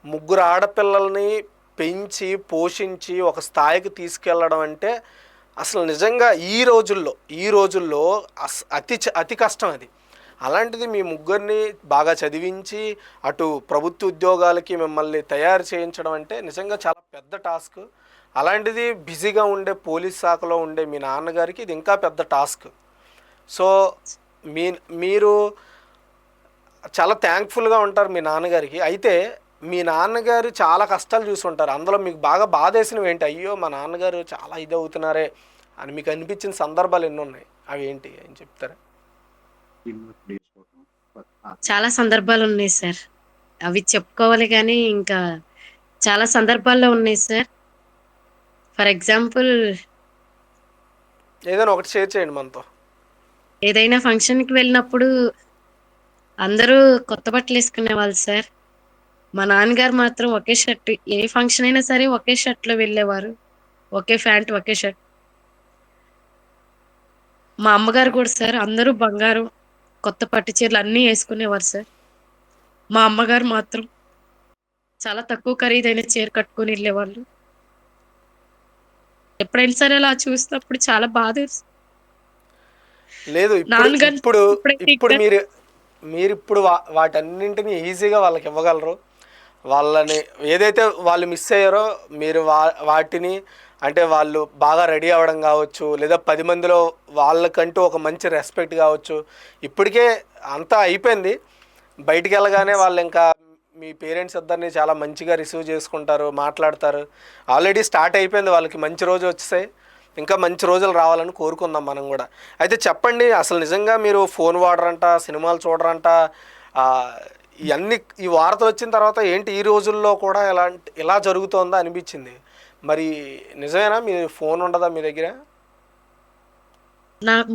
ముగ్గురు ఆడపిల్లల్ని పెంచి, పోషించి ఒక స్థాయికి తీసుకెళ్ళడం అంటే అసలు నిజంగా ఈ రోజుల్లో అతి కష్టం అది. అలాంటిది మీ ముగ్గురిని బాగా చదివించి, అటు ప్రభుత్వ ఉద్యోగాలకి మిమ్మల్ని తయారు చేయించడం అంటే నిజంగా చాలా పెద్ద టాస్క్. అలాంటిది బిజీగా ఉండే పోలీస్ శాఖలో ఉండే మీ నాన్నగారికి ఇది ఇంకా పెద్ద టాస్క్. సో మీ మీరు చాలా థ్యాంక్ఫుల్గా ఉంటారు మీ నాన్నగారికి. అయితే మీ నాన్నగారు చాలా కష్టాలు చూసి ఉంటారు. అందులో మీకు బాగా బాధేసినవి ఏంటి? అయ్యో మా నాన్నగారు చాలా ఇది అవుతున్నారే అని మీకు అనిపించిన సందర్భాలు ఎన్ని ఉన్నాయి? అవి ఏంటి అని చెప్తారా? చాలా సందర్భాలున్నాయి సార్. అవి చెప్పుకోవాలి గానీ, ఇంకా చాలా సందర్భాల్లో ఉన్నాయి సార్. ఫర్ ఎగ్జాంపుల్ ఏదైనా ఒకటి షేర్ చేయండి మనతో. ఏదైనా ఫంక్షన్‌కి వెళ్ళినప్పుడు అందరూ కొత్త బట్టలేసుకునేవాళ్ళు సార్. మా నాన్నగారు మాత్రం ఒకే షర్ట్. ఏ ఫంక్షన్ అయినా సరే ఒకే షర్ట్‌లో వెళ్ళేవారు. ఒకే ప్యాంట్, ఒకే షర్ట్. మా అమ్మగారు కూడా సార్ అందరూ బంగారం, కొత్త పట్టు చీరలు అన్నీ యేసుకునేవారు సార్. మా అమ్మగారు మాత్రం చాలా తక్కువ ఖరీదైన చీర కట్టుకొని ఎళ్ళేవాళ్ళు. ఎప్పుడైనా సరే అలా చూసినప్పుడు చాలా బాధేస్తుంది. లేదు, ఇప్పుడు నాన్నగారు ఇప్పుడు ఎప్పుడైతే ఇప్పుడు ఇక్కడ మీరిప్పుడు వాటన్నింటినీ ఈజీగా వాళ్ళకి ఇవ్వగలరు. వాళ్ళని ఏదైతే వాళ్ళు మిస్ అయ్యారో మీరు వాటిని, అంటే వాళ్ళు బాగా రెడీ అవ్వడం కావచ్చు, లేదా 10 మందిలో వాళ్ళకంటూ ఒక మంచి రెస్పెక్ట్ కావచ్చు, ఇప్పటికే అంతా అయిపోయింది. బయటికి వెళ్ళగానే వాళ్ళు ఇంకా మీ పేరెంట్స్ ఇద్దరిని చాలా మంచిగా రిసీవ్ చేసుకుంటారు, మాట్లాడతారు. ఆల్రెడీ స్టార్ట్ అయిపోయింది, వాళ్ళకి మంచి రోజు వచ్చేసాయి. ఇంకా మంచి రోజులు రావాలని కోరుకుందాం మనం కూడా. అయితే చెప్పండి, అసలు నిజంగా మీరు ఫోన్ వాడరంట, సినిమాలు చూడరంట, ఆ, ఇవన్నీ ఈ వార్త వచ్చిన తర్వాత ఏంటి ఈ రోజుల్లో కూడా ఇలా జరుగుతోందా అనిపించింది. మరి నిజమేనా? మీ ఫోన్ ఉండదా మీ దగ్గర?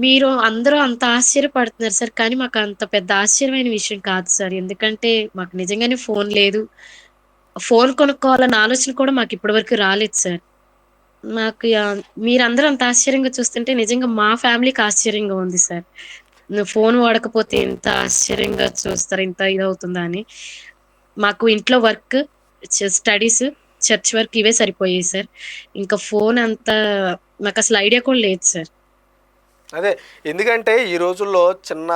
మీరు అందరూ అంత ఆశ్చర్యపడుతున్నారు సార్. కానీ మాకు అంత పెద్ద ఆశ్చర్యమైన విషయం కాదు సార్. ఎందుకంటే మాకు నిజంగానే ఫోన్ లేదు. ఫోన్ కొనుక్కోవాలన్న ఆలోచన కూడా మాకు ఇప్పటి వరకు రాలేదు సార్. మాకు మీరందరూ అంత ఆశ్చర్యంగా చూస్తుంటే నిజంగా మా ఫ్యామిలీకి ఆశ్చర్యంగా ఉంది సార్. ఫోన్ వాడకపోతే ఇంత ఆశ్చర్యంగా చూస్తారు, ఇంత ఇదవుతుందా అని. మాకు ఇంట్లో వర్క్, స్టడీస్, చర్చ్ వర్క్ ఇవే సరిపోయాయి సార్. ఇంకా ఫోన్ అంత నాకసలు ఐడియా కూడా లేదు సార్. అదే, ఎందుకంటే ఈ రోజుల్లో చిన్న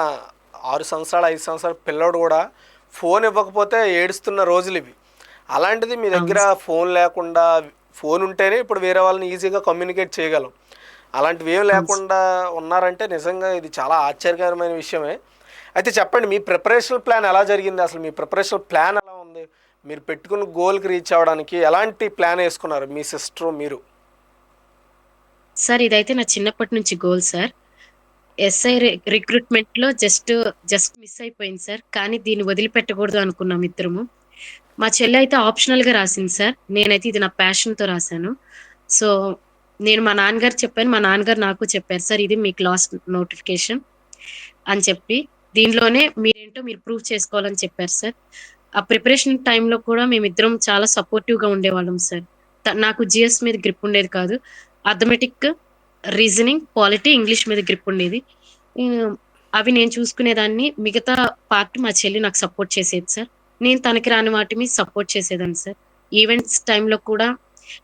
6 సంవత్సరాలు 5 సంవత్సరాల పిల్లోడు కూడా ఫోన్ ఇవ్వకపోతే ఏడుస్తున్న రోజులు ఇవి. అలాంటిది మీ అవును దగ్గర సార్. ఫోన్ లేకుండా, ఫోన్ ఉంటేనే ఇప్పుడు వేరే వాళ్ళని ఈజీగా కమ్యూనికేట్ చేయగలం. అలాంటివి ఏం అవును సార్. లేకుండా ఉన్నారంటే నిజంగా ఇది చాలా ఆశ్చర్యకరమైన విషయమే. అయితే చెప్పండి, మీ ప్రిపరేషన్ ప్లాన్ ఎలా జరిగింది? అసలు మీ ప్రిపరేషన్ ప్లాన్ ఎలా ఉంది? మీరు పెట్టుకున్న గోల్కి రీచ్ అవ్వడానికి ఎలాంటి ప్లాన్ వేసుకున్నారు మీ సిస్టరు మీరు? సార్ ఇదైతే నా చిన్నప్పటి నుంచి గోల్ సార్. ఎస్ఐ రిక్రూట్మెంట్‌లో జస్ట్ మిస్ అయిపోయింది సార్. కానీ దీన్ని వదిలిపెట్టకూడదు అనుకున్నాం ఇద్దరము. మా చెల్లి అయితే ఆప్షనల్‌గా రాసింది సార్. నేనైతే ఇది నా ప్యాషన్‌తో రాసాను. సో, నేను మా నాన్నగారికి చెప్పాను. మా నాన్నగారు నాకు చెప్పారు. సార్ ఇది మీకు లాస్ట్ నోటిఫికేషన్ అని చెప్పి, దీనిలోనే మీరేంటో మీరు ప్రూవ్ చేసుకోవాలని చెప్పారు సార్. ఆ ప్రిపరేషన్ టైమ్‌లో కూడా మేమిద్దరం చాలా సపోర్టివ్‌గా ఉండేవాళ్ళం సార్. నాకు జీఎస్ మీద గ్రిప్ ఉండేది కాదు. అథమెటిక్, రీజనింగ్, పాలిటీ, ఇంగ్లీష్ మీద గ్రిప్ ఉండేది. హ్మ్. అవి నేను చూసుకునేదాన్ని. మిగతా పార్ట్ మా చెల్లి నాకు సపోర్ట్ చేసేది సార్. నేను తనకి రాని వాటి మీద సపోర్ట్ చేసేదాన్ని సార్. ఈవెంట్స్ టైమ్‌లో కూడా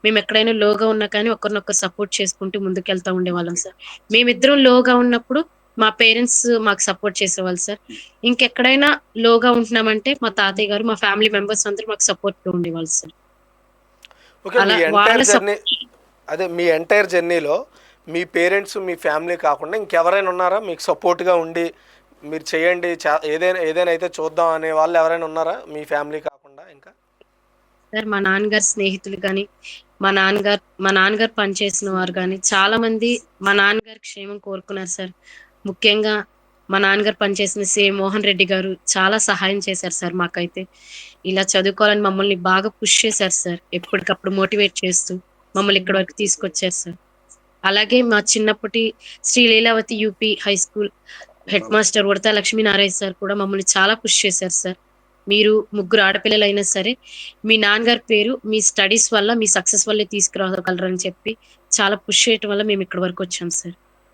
మేమెక్కడైనా లోగా ఉన్నా కానీ ఒకరినొకరు సపోర్ట్ చేసుకుంటూ ముందుకెళ్తా ఉండేవాళ్ళం సార్. మేమిద్దరం లోగా ఉన్నప్పుడు మా పేరెంట్స్ మాకు సపోర్ట్ చేసేవాళ్ళు సార్. ఇంకెక్కడైనా లోగా ఉంటున్నామంటే మా తాతయ్య గారు, మా ఫ్యామిలీ మెంబర్స్ అందరూ మాకు సపోర్ట్‌గా ఉండేవాళ్ళు సార్. ఓకే, అలా మీ వాళ్ళ ఎంటైర్ జర్నీ, సపోర్ట్ అదే మీ ఎంటైర్ జర్నీలో మీ పేరెంట్స్, మీ ఫ్యామిలీ కాకుండా ఇంకెవరైనా ఉన్నారా మీకు సపోర్ట్గా ఉండి మీరు చేయండి, ఏదైనా ఏదైనా అయితే చూద్దాం అనే వాళ్ళు ఎవరైనా ఉన్నారా మీ ఫ్యామిలీ కాకుండా ఇంకా? సార్ మా నాన్నగారి స్నేహితులు గాని, మా నాన్నగారు పనిచేసిన వారు గాని, చాలా మంది మా నాన్నగారి క్షేమం కోరుకున్నారు సార్. ముఖ్యంగా మా నాన్నగారు పనిచేసిన మోహన్ రెడ్డి గారు చాలా సహాయం చేశారు సార్ మాకైతే. ఇలా చదువుకోవాలని మమ్మల్ని బాగా పుష్ చేశారు సార్. ఎప్పటికప్పుడు మోటివేట్ చేస్తూ మమ్మల్ని ఇక్కడి వరకు తీసుకొచ్చారు సార్. అలాగే మా చిన్నప్పటి Shri Leelavathi UP high school head master Udatha Lakshminarayana sir కూడా మమ్మల్ని చాలా పుష్ చేశారు సార్. మీరు ముగ్గురు ఆడపిల్లలైనా సరే, మీ నాన్నగారి పేరు మీ స్టడీస్ వల్ల, మీ సక్సెస్ వల్లే తీసుకురాగలరని చెప్పి చాలా పుష్ చేయటం వల్ల మేము ఇక్కడి వరకు వచ్చాం సార్.